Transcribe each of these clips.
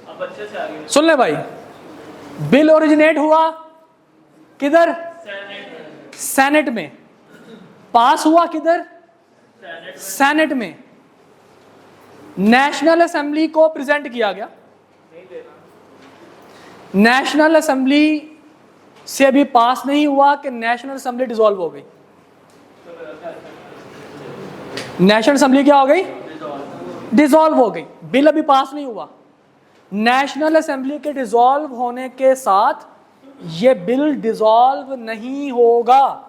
अब अच्छे से आगे सुन ले भाई, बिल ओरिजिनेट हुआ किधर? सेनेट में। पास हुआ किधर? सेनेट में। नेशनल असेंबली को प्रेजेंट किया गया। नेशनल असेंबली से अभी पास नहीं हुआ कि नेशनल असेंबली डिसॉल्व हो गई। नेशनल असेंबली क्या हो गई? डिसॉल्व हो गई। बिल अभी पास नहीं हुआ। नेशनल असेंबली के डिसॉल्व होने के साथ ये बिल डिसॉल्व नहीं होगा।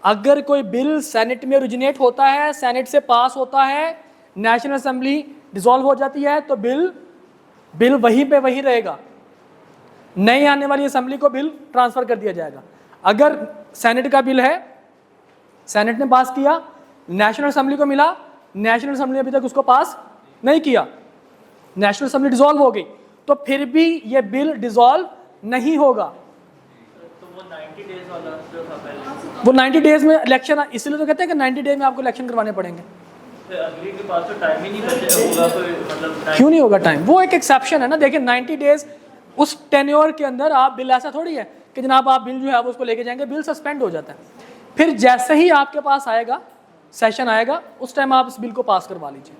अगर कोई बिल सेनेट में ओरिजिनेट होता है, सेनेट से पास होता है, नेशनल असेंबली डिसॉल्व हो जाती है, तो बिल वहीं पे वहीं रहेगा। नई आने वाली असेंबली को बिल ट्रांसफर कर दिया जाएगा। अगर सेनेट का बिल है, सेनेट ने पास किया, नेशनल असेंबली को मिला, नेशनल असेंबली ने अभी तक उसको पास नहीं किया, नेशनल असेंबली डिसॉल्व हो गई, तो फिर भी ये बिल डिसॉल्व नहीं होगा। तो वो 90 डेज वाला जो था पहले, वो 90 डेज में इलेक्शन, इसलिए तो कहते हैं कि 90 डेज में आपको इलेक्शन करवाने पड़ेंगे। फिर अगली के पास तो टाइम ही नहीं बचे होगा, तो मतलब क्यों नहीं होगा टाइम? वो एक एक्सेप्शन है ना। देखिए 90 डेज उस टेन्योर के अंदर आप बिल, ऐसा थोड़ी है कि जनाब आप बिल जो है वो उसको लेके जाएंगे, बिल सस्पेंड हो जाता है। फिर जैसे ही आपके पास आएगा, सेशन आएगा, उस टाइम आप इस बिल को पास करवा लीजिए।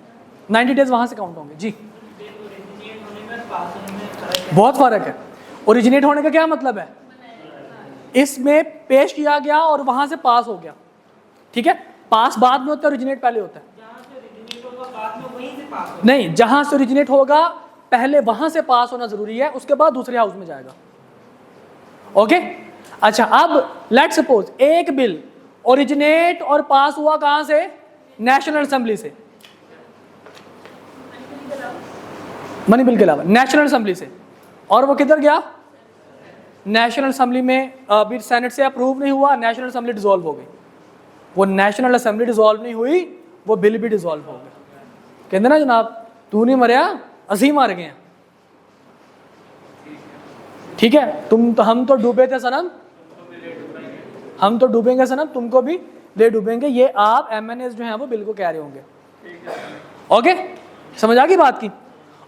90 डेज वहां से काउंट होंगे। जी बहुत फर्क है। ओरिजिनेट होने का क्या मतलब है? इसमें पेश किया गया और वहां से पास हो गया। ठीक है, पास बाद में होता है, ओरिजिनेट पहले होता है। नहीं, जहां से ओरिजिनेट होगा पहले वहां से पास होना जरूरी है, उसके बाद दूसरे हाउस में जाएगा। ओके, अच्छा, अब लेट्स सपोज एक बिल ओरिजिनेट और पास हुआ कहां से? नेशनल असेंबली से। मनी बिल के अलावा नेशनल असेंबली से, और वो किधर गया? नेशनल असेंबली में अभी सेनेट से अप्रूव नहीं हुआ, नेशनल असेंबली डिसॉल्व हो गई। वो नेशनल असेंबली डिसॉल्व नहीं हुई, वो बिल भी डिसॉल्व हो गया। कहते ना जनाब, तू नहीं मरया, असी मार गए। ठीक है, हम तो डूबे थे सनम, हम तो डूबेंगे सनम, तुमको भी ले डूबेंगे। ये आप MNAs जो हैं वो बिल को कह रहे होंगे। ओके, समझ आ गई बात की?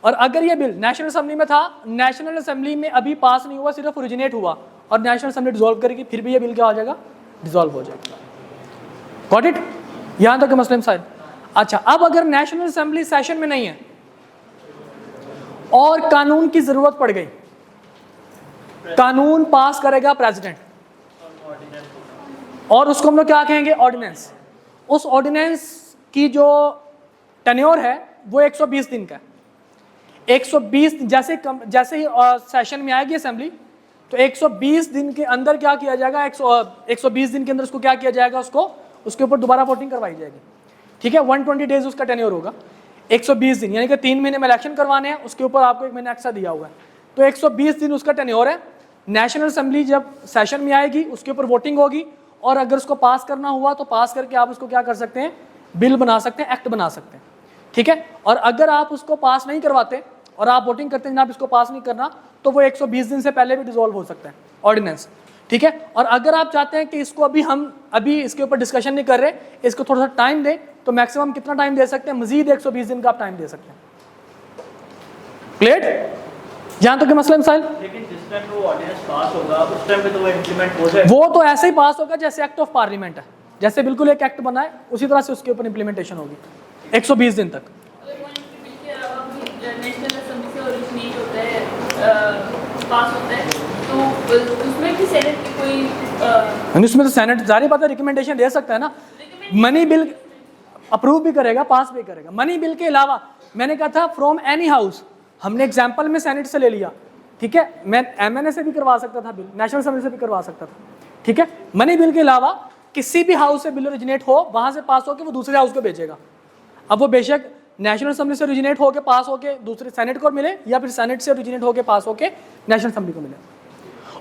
और अगर ये बिल नेशनल असेंबली में था, नेशनल असेंबली में अभी पास नहीं हुआ, सिर्फ ओरिजिनेट हुआ, और नेशनल असेंबली डिसॉल्व करेगी, फिर भी ये बिल क्या हो जाएगा? डिसॉल्व हो जाएगा। Got it? यहां तक मुस्लिम साइड। अच्छा, अब अगर नेशनल असेंबली सेशन में नहीं है और कानून की जरूरत पड़ गई, कानून पास करेगा प्रेसिडेंट, और उसको हम लोग क्या कहेंगे? ऑर्डिनेंस। उस ऑर्डिनेंस की जो टेन्योर है वो 120 दिन का है। 120 जैसे ही सेशन में आएगी असेंबली, तो 120 दिन के अंदर क्या किया जाएगा? 120 दिन के अंदर उसको क्या किया जाएगा? उसके ऊपर दोबारा वोटिंग करवाई जाएगी। ठीक है, 120 डेज उसका टेन्योर होगा। 120 दिन यानी कि 3 महीने में इलेक्शन करवाने हैं, उसके ऊपर आपको 1 महीना एक्स्ट्रा दिया हुआ है, तो 120 दिन उसका टेन्योर है। नेशनल असेंबली जब सेशन में आएगी, उसके ऊपर वोटिंग होगी, और अगर उसको पास करना हुआ तो पास करके आप उसको क्या कर सकते हैं? बिल बना सकते हैं, एक्ट बना सकते हैं। ठीक है, और अगर आप उसको पास नहीं करवाते और आप वोटिंग करते हैं, आप इसको पास नहीं करना, तो वो 120 दिन से पहले भी डिसॉल्व हो सकता है ऑर्डिनेंस। ठीक है, और अगर आप चाहते हैं कि इसको अभी इसके ऊपर डिस्कशन नहीं कर रहे, इसको थोड़ा सा टाइम दें, तो मैक्सिमम कितना टाइम दे सकते हैं? मजीद 120 दिन का आप टाइम दे सकते हैं। क्लियर? जहां तक मसला मिसाइल, लेकिन जिस टाइम वो ऑर्डिनेंस पास होगा उस टाइम पे तो वो इंप्लीमेंट हो जाएगा। वो तो ऐसे ही पास होगा जैसे एक्ट ऑफ पार्लियामेंट है। जैसे बिल्कुल एक एक्ट बना है, उसी तरह से उसके ऊपर इंप्लीमेंटेशन होगी 120 दिन तक। नेशनल असेंबली से ओरिजिनेट होता है, पास होता है, तो उसमें भी सेनेट की कोई उसमें तो सेनेट जारी बात है रिकमेंडेशन दे सकता है ना। मनी बिल अप्रूव भी करेगा, पास भी करेगा। मनी बिल के अलावा मैंने कहा था फ्रॉम एनी हाउस, हमने एग्जाम्पल में सेनेट से ले लिया। ठीक है, मैं MNA से भी करवा सकता था बिल, नेशनल असेंबली से भी करवा सकता था। ठीक है, मनी बिल के अलावा किसी भी हाउस से बिल ओरिजिनेट हो, वहां से पास होकर वो दूसरे हाउस को भेजेगा। अब वो बेशक नेशनल असेंबली से ओरिजिनेट होकर पास होकर दूसरे सेनेट को मिले, या फिर सेनेट से ओरिजिनेट होकर पास होकर नेशनल असेंबली को मिले।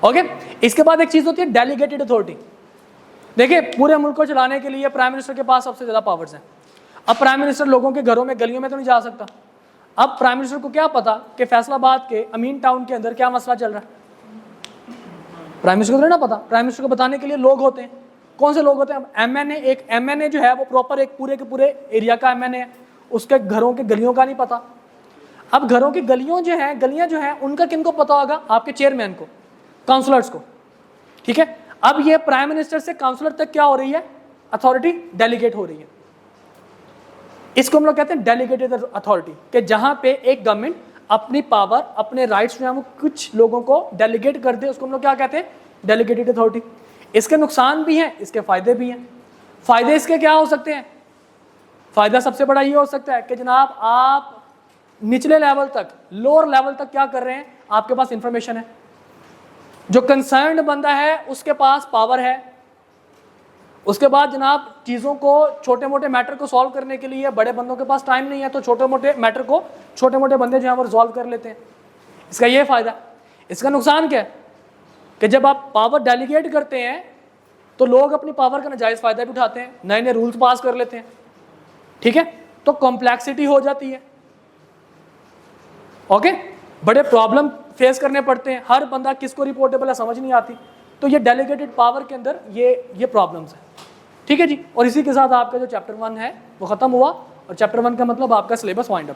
ओके, इसके बाद एक चीज होती है डेलीगेटेड अथॉरिटी। देखिए, पूरे मुल्क को चलाने के लिए प्राइम मिनिस्टर के पास सबसे ज्यादा पावर्स हैं। अब प्राइम मिनिस्टर लोगों के घरों में, गलियों में तो नहीं जा सकता। अब प्राइम मिनिस्टर को क्या पता कि फैसलाबाद के अमीन टाउन के अंदर क्या मसला चल रहा है? प्राइम मिनिस्टर को तो ना पता। प्राइम मिनिस्टर को बताने के लिए लोग होते हैं। कौन से लोग होते हैं? MNA। एक MNA जो है वो प्रॉपर एक पूरे के पूरे एरिया का MNA है, उसके घरों के गलियों का नहीं पता। अब घरों की गलियां जो हैं उनका किनको पता होगा? आपके चेयरमैन को, काउंसलर्स को, ठीक है। अब ये प्राइम मिनिस्टर से काउंसलर तक क्या हो रही है? अथॉरिटी डेलीगेट हो रही है। इसको हम लोग कहते हैं डेलीगेटेड अथॉरिटी, कि जहां पे एक गवर्नमेंट अपनी पावर, अपने राइट्स जो है वो कुछ लोगों को डेलीगेट कर दे, उसको हम लोग क्या कहते हैं? Delegated authority. इसके नुकसान भी हैं, इसके फायदे भी हैं। फायदे इसके क्या हो सकते हैं? फायदा सबसे बड़ा ये हो सकता है कि जनाब आप निचले लेवल तक, लोअर लेवल तक क्या कर रहे हैं, आपके पास इंफॉर्मेशन है। जो कंसर्न्ड बंदा है उसके पास पावर है। उसके बाद जनाब चीज़ों को, छोटे मोटे मैटर को सॉल्व करने के लिए बड़े बंदों के पास टाइम नहीं है, तो छोटे मोटे मैटर को छोटे मोटे बंदे जो हैं वो रिजॉल्व कर लेते हैं। इसका ये फ़ायदा। इसका नुकसान क्या है कि जब आप पावर डेलीगेट करते हैं तो लोग अपनी पावर का नाजायज़ फ़ायदा भी उठाते हैं, नए नए रूल्स पास कर लेते हैं, ठीक है। तो कॉम्प्लेक्सिटी हो जाती है, ओके, बड़े प्रॉब्लम फेस करने पड़ते हैं। हर बंदा किसको रिपोर्टेबल है समझ नहीं आती। तो ये डेलीगेटेड पावर के अंदर ये प्रॉब्लम्स हैं, ठीक है जी। और इसी के साथ आपका जो चैप्टर 1 है वो ख़त्म हुआ, और चैप्टर 1 का मतलब आपका सिलेबस वाइंड अप।